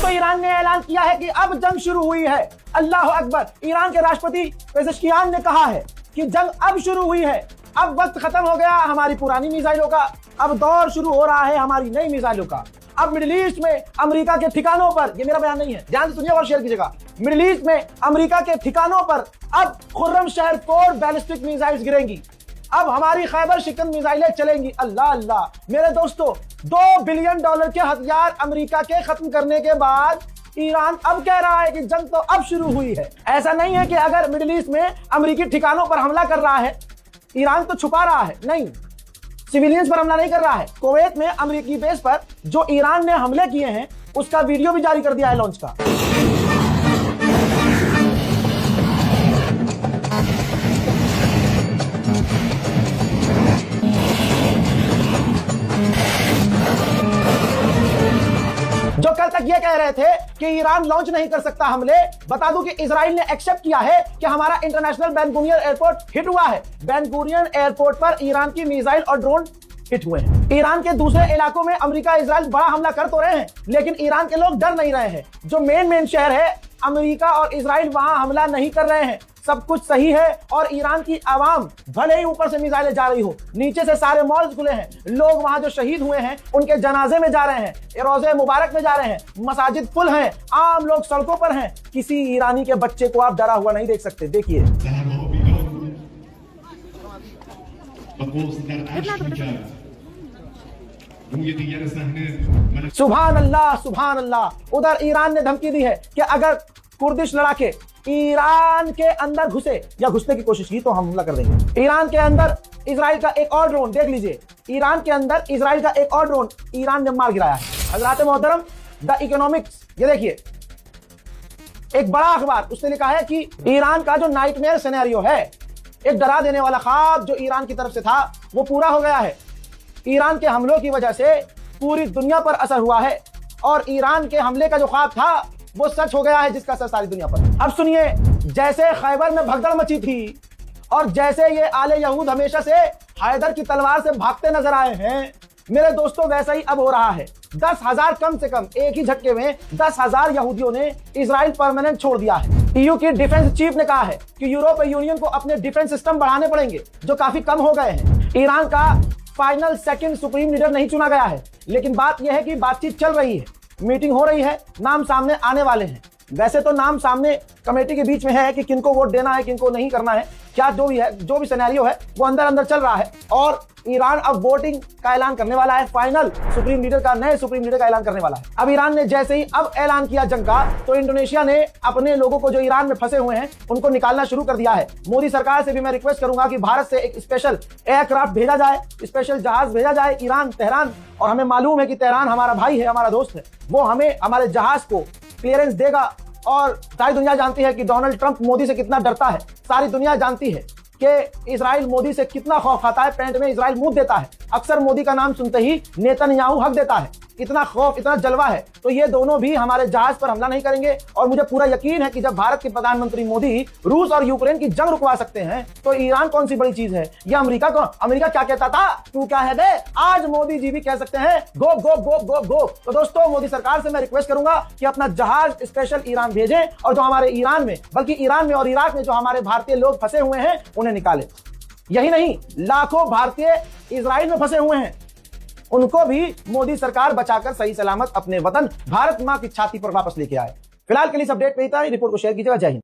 दोस्तों ईरान ने ऐलान किया है कि अब जंग शुरू हुई है। अल्लाह अकबर। ईरान के राष्ट्रपति पेज़ेश्कियान ने कहा है कि जंग अब शुरू हुई है, अब वक्त खत्म हो गया हमारी पुरानी मिसाइलों का, अब दौर शुरू हो रहा है हमारी नई मिसाइलों का। अब मिडिल ईस्ट में अमेरिका के ठिकानों पर, ये मेरा बयान नहीं है, ध्यान से सुनिए और शेयर कीजिएगा, मिडिल ईस्ट में अमेरिका के ठिकानों पर अब खुर्रम शहर 4 बैलिस्टिक मिसाइल्स गिरेंगी, अब हमारी खैबर शिकन मिसाइलें चलेंगी। अल्लाह अल्लाह। मेरे दोस्तों, $2 बिलियन के हथियार अमेरिका के खत्म करने के बाद ईरान अब कह रहा है कि जंग तो अब शुरू हुई है। ऐसा नहीं है कि अगर मिडिल ईस्ट में अमेरिकी ठिकानों पर हमला कर रहा है ईरान तो छुपा रहा है, नहीं, सिविलियंस पर हमला नहीं कर रहा है। कुवैत में अमेरिकी बेस पर जो ईरान ने हमले किए हैं उसका वीडियो भी जारी कर दिया है लॉन्च का। जो कल तक ये कह रहे थे कि ईरान लॉन्च नहीं कर सकता हमले, बता दूं कि इजराइल ने एक्सेप्ट किया है कि हमारा international Ben Gurion airport hit हुआ है। बेन गुरियन एयरपोर्ट पर ईरान की मिसाइल और ड्रोन हिट हुए हैं। ईरान के दूसरे इलाकों में अमेरिका इजराइल बड़ा हमला कर तो रहे हैं, लेकिन ईरान के लोग डर नहीं रहे हैं। जो मेन शहर है अमेरिका और इजराइल, वहां हमला नहीं कर रहे हैं, सब कुछ सही है। और ईरान की आवाम, भले ही ऊपर से मिसाइलें जा रही हो, नीचे से सारे मॉल्स खुले हैं, लोग वहां जो शहीद हुए हैं उनके जनाजे में जा रहे हैं, रोज़े मुबारक में जा रहे हैं, मसाजिद फुल हैं, आम लोग सड़कों पर हैं। किसी ईरानी के बच्चे को आप डरा हुआ नहीं देख सकते। देखिए, सुभान अल्लाह सुभान अल्लाह। उधर ईरान ने धमकी दी है कि अगर कुर्दिश लड़ाके ईरान के अंदर घुसे या घुसने की कोशिश की तो हम हमला कर देंगे। ईरान के अंदर इजराइल का एक और ड्रोन, देख लीजिए, ईरान के अंदर इजराइल का एक और ड्रोन ईरान ने मार गिराया है। हज़रात मोहतरम, द इकोनॉमिक्स, ये देखिए, एक बड़ा अखबार, उसने लिखा है कि ईरान का जो नाइटमेयर सिनेरियो है, एक डरा देने वाला ख्वाब जो ईरान की तरफ से था वो पूरा हो गया है। ईरान के हमलों की वजह से पूरी दुनिया पर असर हुआ है और ईरान के हमले का जो ख्वाब था वो सच हो गया है, जिसका असर सारी दुनिया पर। अब सुनिए, जैसे खैबर में भगदड़ मची थी और जैसे ये आले यहूद हमेशा से हैदर की तलवार से भागते नजर आए हैं, मेरे दोस्तों, वैसा ही अब हो रहा है। 10,000 कम से कम एक ही झटके में 10,000 यहूदियों ने इजराइल परमानेंट छोड़ दिया है। ईयू की डिफेंस चीफ ने कहा है कि यूरोपीय यूनियन को अपने डिफेंस सिस्टम बढ़ाने पड़ेंगे जो काफी कम हो गए हैं। ईरान का फाइनल सेकंड सुप्रीम लीडर नहीं चुना गया है, लेकिन बात यह है कि बातचीत चल रही है, मीटिंग हो रही है, नाम सामने आने वाले हैं। वैसे तो नाम सामने कमेटी के बीच में है कि किनको वोट देना है, किनको नहीं करना है, क्या जो भी है, जो भी सिनेरियो है वो अंदर अंदर चल रहा है। और ईरान अब वोटिंग का ऐलान करने वाला है, फाइनल सुप्रीम लीडर का, नए सुप्रीम लीडर का ऐलान करने वाला है। अब ईरान ने जैसे ही अब ऐलान किया जंग का, तो इंडोनेशिया ने अपने लोगों को जो ईरान में फंसे हुए हैं उनको निकालना शुरू कर दिया है। मोदी सरकार से भी मैं रिक्वेस्ट करूंगा कि भारत से एक स्पेशल एयरक्राफ्ट भेजा जाए, स्पेशल जहाज भेजा जाए ईरान, तेहरान। और हमें मालूम है कि तेहरान हमारा भाई है, हमारा दोस्त है, वो हमें हमारे जहाज को क्लियरेंस देगा। और सारी दुनिया जानती है कि डोनाल्ड ट्रंप मोदी से कितना डरता है, सारी दुनिया जानती है कि इजराइल मोदी से कितना खौफ खाता है, पैंट में इजराइल मुंह देता है, अक्सर मोदी का नाम सुनते ही नेतन्याहू हक देता है, इतना खौफ, इतना जलवा है। तो ये दोनों भी हमारे जहाज पर हमला नहीं करेंगे। और मुझे पूरा यकीन है कि जब भारत के प्रधानमंत्री मोदी रूस और यूक्रेन की जंग रुकवा सकते हैं तो ईरान कौन सी बड़ी चीज है। ये अमेरिका को, अमेरिका क्या कहता था, तू क्या है दे, आज मोदी जी भी कह सकते हैं गो गो गो गो गो। तो दोस्तों, मोदी सरकार से मैं रिक्वेस्ट करूंगा कि अपना जहाज स्पेशल ईरान भेजें और जो हमारे ईरान में, बल्कि ईरान में और इराक में जो हमारे भारतीय लोग फंसे हुए हैं उन्हें निकाले। यही नहीं, लाखों भारतीय इजराइल में फंसे हुए हैं, उनको भी मोदी सरकार बचाकर सही सलामत अपने वतन भारत मां की छाती पर वापस लेके आए। फिलहाल के लिए इस अपडेट पे ही था। रिपोर्ट को शेयर कीजिएगा। जय हिंद।